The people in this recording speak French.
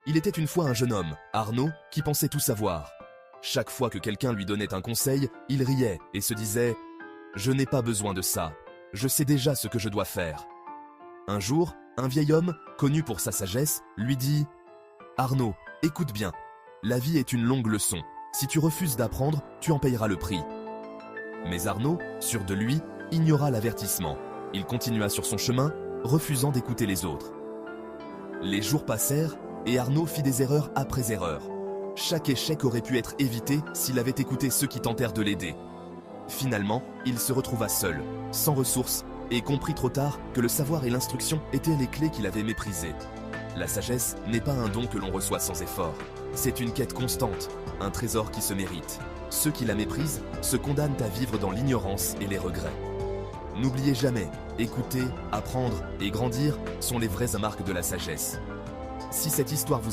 Il était une fois un jeune homme, Arnaud, qui pensait tout savoir. Chaque fois que quelqu'un lui donnait un conseil, il riait et se disait « Je n'ai pas besoin de ça, je sais déjà ce que je dois faire ». Un jour, un vieil homme, connu pour sa sagesse, lui dit « Arnaud, écoute bien, la vie est une longue leçon. Si tu refuses d'apprendre, tu en payeras le prix. » Mais Arnaud, sûr de lui, ignora l'avertissement. Il continua sur son chemin, refusant d'écouter les autres. Les jours passèrent et Arnaud fit des erreurs après erreurs. Chaque échec aurait pu être évité s'il avait écouté ceux qui tentèrent de l'aider. Finalement, il se retrouva seul, sans ressources, et comprit trop tard que le savoir et l'instruction étaient les clés qu'il avait méprisées. La sagesse n'est pas un don que l'on reçoit sans effort. C'est une quête constante, un trésor qui se mérite. Ceux qui la méprisent se condamnent à vivre dans l'ignorance et les regrets. N'oubliez jamais, écouter, apprendre et grandir sont les vraies marques de la sagesse. Si cette histoire vous